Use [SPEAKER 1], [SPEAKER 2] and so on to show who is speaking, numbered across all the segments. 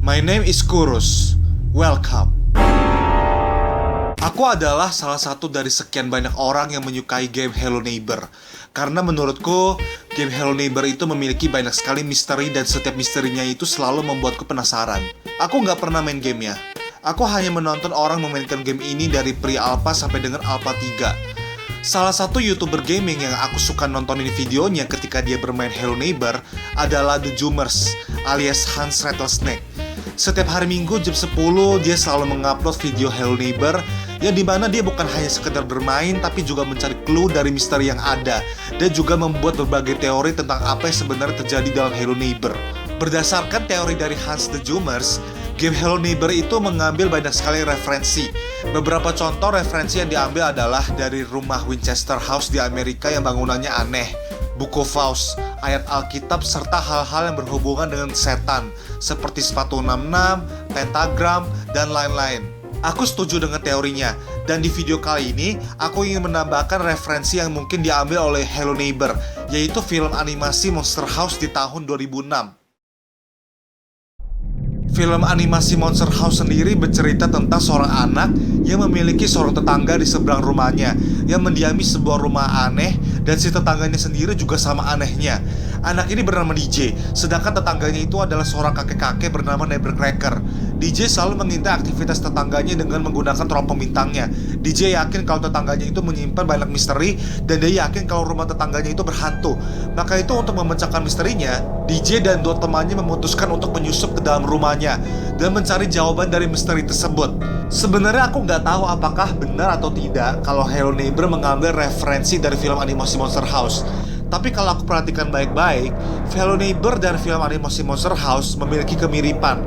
[SPEAKER 1] My name is Kurus. Welcome. Aku adalah salah satu dari sekian banyak orang yang menyukai game Hello Neighbor. Karena menurutku, game Hello Neighbor itu memiliki banyak sekali misteri dan setiap misterinya itu selalu membuatku penasaran. Aku nggak pernah main gamenya. Aku hanya menonton orang memainkan game ini dari pre-alpha sampai dengan alpha 3. Salah satu YouTuber gaming yang aku suka nontonin videonya ketika dia bermain Hello Neighbor adalah The Zoomers alias Hans Rattlesnake. Setiap hari Minggu jam 10 dia selalu mengupload video Hello Neighbor yang dimana dia bukan hanya sekedar bermain tapi juga mencari clue dari misteri yang ada dan juga membuat berbagai teori tentang apa yang sebenarnya terjadi dalam Hello Neighbor. Berdasarkan teori dari Hans The Zoomers, game Hello Neighbor itu mengambil banyak sekali referensi. Beberapa contoh referensi yang diambil adalah dari rumah Winchester House di Amerika yang bangunannya aneh, Book of Vows, ayat Alkitab, serta hal-hal yang berhubungan dengan setan seperti sepatu 66, pentagram, dan lain-lain. Aku setuju dengan teorinya, dan di video kali ini aku ingin menambahkan referensi yang mungkin diambil oleh Hello Neighbor, yaitu film animasi Monster House di tahun 2006. Film animasi Monster House sendiri bercerita tentang seorang anak yang memiliki seorang tetangga di seberang rumahnya yang mendiami sebuah rumah aneh, dan si tetangganya sendiri juga sama anehnya. Anak ini bernama DJ, sedangkan tetangganya itu adalah seorang kakek-kakek bernama Neighborcracker. DJ selalu mengintai aktivitas tetangganya dengan menggunakan teropong bintangnya. DJ yakin kalau tetangganya itu menyimpan banyak misteri, dan dia yakin kalau rumah tetangganya itu berhantu. Maka itu untuk memecahkan misterinya, DJ dan dua temannya memutuskan untuk menyusup ke dalam rumahnya dan mencari jawaban dari misteri tersebut. Sebenarnya aku nggak tahu apakah benar atau tidak kalau Hello Neighbor mengambil referensi dari film animasi Monster House. Tapi kalau aku perhatikan baik-baik, Hello Neighbor dan film animasi Monster House memiliki kemiripan.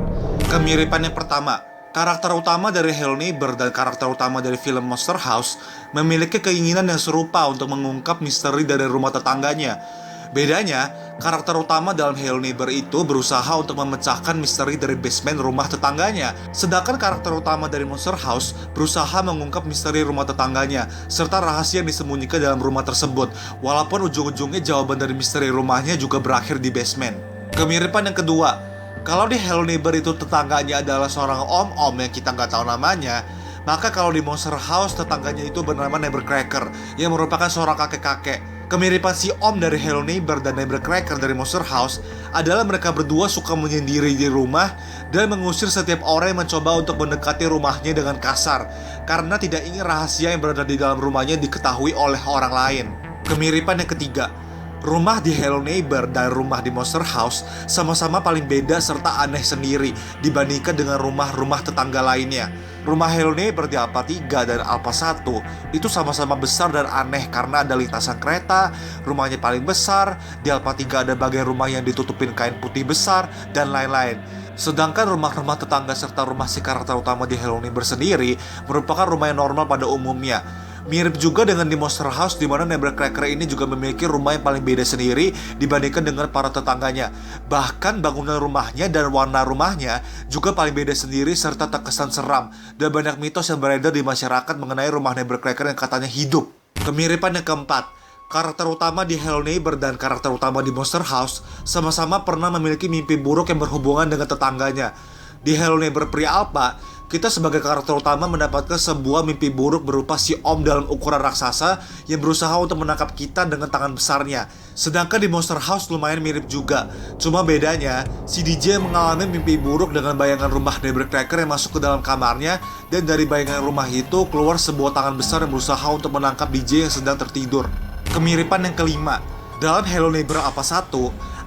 [SPEAKER 1] Kemiripan yang pertama, karakter utama dari Hello Neighbor dan karakter utama dari film Monster House memiliki keinginan yang serupa untuk mengungkap misteri dari rumah tetangganya. Bedanya, karakter utama dalam Hello Neighbor itu berusaha untuk memecahkan misteri dari basement rumah tetangganya. Sedangkan karakter utama dari Monster House berusaha mengungkap misteri rumah tetangganya serta rahasia yang disembunyikan dalam rumah tersebut, walaupun ujung-ujungnya jawaban dari misteri rumahnya juga berakhir di basement. Kemiripan yang kedua, kalau di Hello Neighbor itu tetangganya adalah seorang om-om yang kita nggak tahu namanya, maka kalau di Monster House tetangganya itu bernama Neighborcracker yang merupakan seorang kakek-kakek. Kemiripan si om dari Hello Neighbor dan Neighborcracker dari Monster House adalah mereka berdua suka menyendiri di rumah dan mengusir setiap orang yang mencoba untuk mendekati rumahnya dengan kasar karena tidak ingin rahasia yang berada di dalam rumahnya diketahui oleh orang lain. Kemiripan yang ketiga, rumah di Hello Neighbor dan rumah di Monster House sama-sama paling beda serta aneh sendiri dibandingkan dengan rumah-rumah tetangga lainnya. Rumah Hello Neighbor di Alpha 3 dan Alpha 1 itu sama-sama besar dan aneh karena ada lintasan kereta, rumahnya paling besar. Di Alpha 3 ada bagian rumah yang ditutupin kain putih besar, dan lain-lain. Sedangkan rumah-rumah tetangga serta rumah si karakter utama di Hello Neighbor sendiri merupakan rumah yang normal pada umumnya. Mirip juga dengan di Monster House, di mana Neighborcracker ini juga memiliki rumah yang paling beda sendiri dibandingkan dengan para tetangganya. Bahkan bangunan rumahnya dan warna rumahnya juga paling beda sendiri serta terkesan seram. Dan banyak mitos yang beredar di masyarakat mengenai rumah Neighborcracker yang katanya hidup. Kemiripan yang keempat, karakter utama di Hello Neighbor dan karakter utama di Monster House sama-sama pernah memiliki mimpi buruk yang berhubungan dengan tetangganya. Di Hello Neighbor Pre-Alpha, kita sebagai karakter utama mendapatkan sebuah mimpi buruk berupa si om dalam ukuran raksasa yang berusaha untuk menangkap kita dengan tangan besarnya. Sedangkan di Monster House lumayan mirip juga. Cuma bedanya, si DJ mengalami mimpi buruk dengan bayangan rumah Neighborcracker yang masuk ke dalam kamarnya, dan dari bayangan rumah itu keluar sebuah tangan besar yang berusaha untuk menangkap DJ yang sedang tertidur. Kemiripan yang kelima, dalam Hello Neighbor Alpha 1,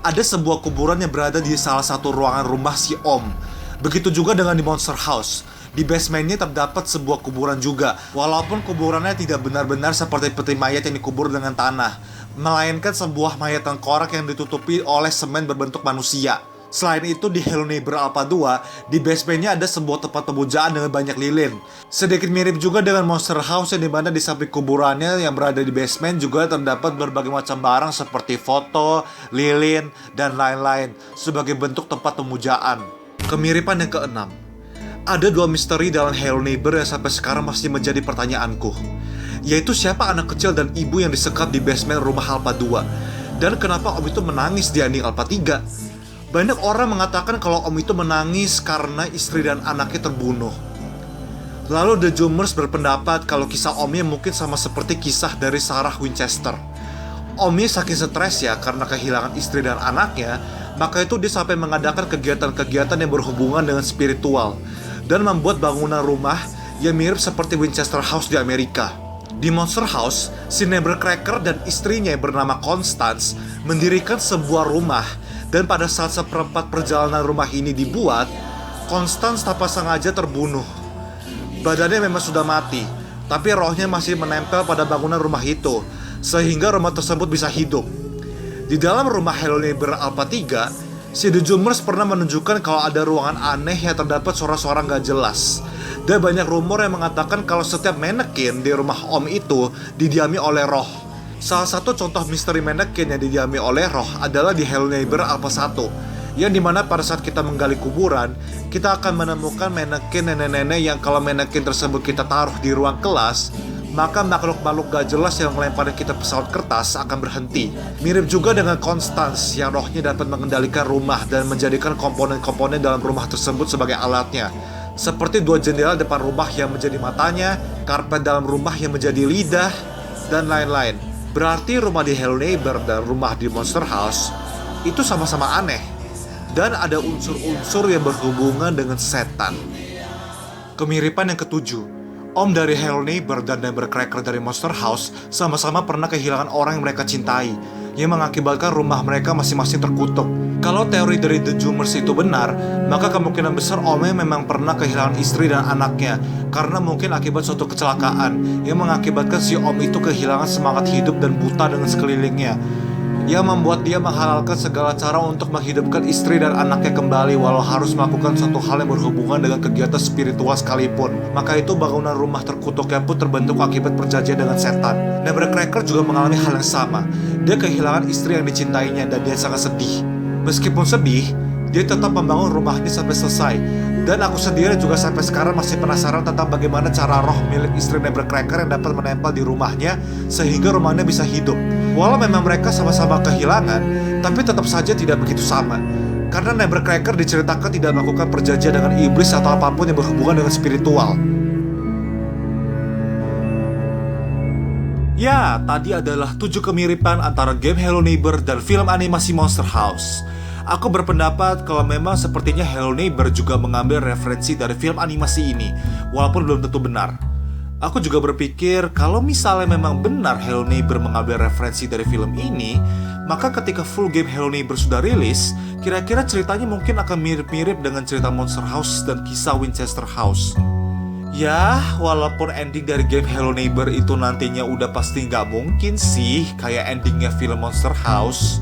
[SPEAKER 1] ada sebuah kuburan yang berada di salah satu ruangan rumah si om. Begitu juga dengan di Monster House. Di basementnya terdapat sebuah kuburan juga, walaupun kuburannya tidak benar-benar seperti peti mayat yang dikubur dengan tanah, melainkan sebuah mayat tengkorak yang ditutupi oleh semen berbentuk manusia. Selain itu, di Hello Neighbor Alpha 2, di basementnya ada sebuah tempat pemujaan dengan banyak lilin. Sedikit mirip juga dengan Monster House yang dimana di samping kuburannya yang berada di basement juga terdapat berbagai macam barang seperti foto, lilin, dan lain-lain sebagai bentuk tempat pemujaan. Kemiripan yang keenam, ada dua misteri dalam Hello Neighbor yang sampai sekarang masih menjadi pertanyaanku, yaitu siapa anak kecil dan ibu yang disekap di basement rumah Alpha 2, dan kenapa om itu menangis di ending Alpha 3. Banyak orang mengatakan kalau Om itu menangis karena istri dan anaknya terbunuh. Lalu The Zoomers berpendapat kalau kisah Omnya mungkin sama seperti kisah dari Sarah Winchester. Omnya saking stres ya karena kehilangan istri dan anaknya, maka itu dia sampai mengadakan kegiatan-kegiatan yang berhubungan dengan spiritual dan membuat bangunan rumah yang mirip seperti Winchester House di Amerika. Di Monster House, si Nevercracker dan istrinya yang bernama Constance mendirikan sebuah rumah. Dan pada saat seperempat perjalanan rumah ini dibuat, Constance tanpa sengaja terbunuh. Badannya memang sudah mati, tapi rohnya masih menempel pada bangunan rumah itu, sehingga rumah tersebut bisa hidup. Di dalam rumah Hello Neighbor Alpha 3, si The Zoomers pernah menunjukkan kalau ada ruangan aneh yang terdapat suara-suara gak jelas. Dan banyak rumor yang mengatakan kalau setiap manekin di rumah Om itu didiami oleh roh. Salah satu contoh misteri manekin yang didiami oleh roh adalah di Hello Neighbor Alpha 1, yang dimana pada saat kita menggali kuburan, kita akan menemukan manekin nenek-nenek yang kalau manekin tersebut kita taruh di ruang kelas, maka makhluk-makhluk gak jelas yang melemparin kita pesawat kertas akan berhenti. Mirip juga dengan Constance yang rohnya dapat mengendalikan rumah dan menjadikan komponen-komponen dalam rumah tersebut sebagai alatnya. Seperti dua jendela depan rumah yang menjadi matanya, karpet dalam rumah yang menjadi lidah, dan lain-lain. Berarti rumah di Hello Neighbor dan rumah di Monster House itu sama-sama aneh, dan ada unsur-unsur yang berhubungan dengan setan. Kemiripan yang ketujuh, Om dari Hello Neighbor dan Nevercracker dari Monster House sama-sama pernah kehilangan orang yang mereka cintai, yang mengakibatkan rumah mereka masing-masing terkutuk. Kalau teori dari The Zoomers itu benar, maka kemungkinan besar Omnya memang pernah kehilangan istri dan anaknya, karena mungkin akibat suatu kecelakaan yang mengakibatkan si Om itu kehilangan semangat hidup dan buta dengan sekelilingnya, yang membuat dia menghalalkan segala cara untuk menghidupkan istri dan anaknya kembali, walau harus melakukan satu hal yang berhubungan dengan kegiatan spiritual sekalipun. Maka itu bangunan rumah terkutuknya pun terbentuk akibat perjanjian dengan setan. Nevercracker juga mengalami hal yang sama. Dia kehilangan istri yang dicintainya dan dia sangat sedih. Meskipun sedih, dia tetap membangun rumahnya sampai selesai. Dan aku sendiri juga sampai sekarang masih penasaran tentang bagaimana cara roh milik istri Nevercracker yang dapat menempel di rumahnya sehingga rumahnya bisa hidup. Walau memang mereka sama-sama kehilangan, tapi tetap saja tidak begitu sama. Karena Nevercracker diceritakan tidak melakukan perjanjian dengan iblis atau apapun yang berhubungan dengan spiritual. Ya, tadi adalah 7 kemiripan antara game Hello Neighbor dan film animasi Monster House. Aku berpendapat kalau memang sepertinya Hello Neighbor juga mengambil referensi dari film animasi ini, walaupun belum tentu benar. Aku juga berpikir kalau misalnya memang benar Hello Neighbor mengambil referensi dari film ini, maka ketika full game Hello Neighbor sudah rilis, kira-kira ceritanya mungkin akan mirip-mirip dengan cerita Monster House dan kisah Winchester House. Ya, walaupun ending dari game Hello Neighbor itu nantinya udah pasti nggak mungkin sih kayak endingnya film Monster House.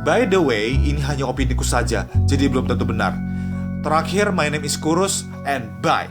[SPEAKER 1] By the way, ini hanya opiniku saja, jadi belum tentu benar. Terakhir, my name is Kurus, and bye.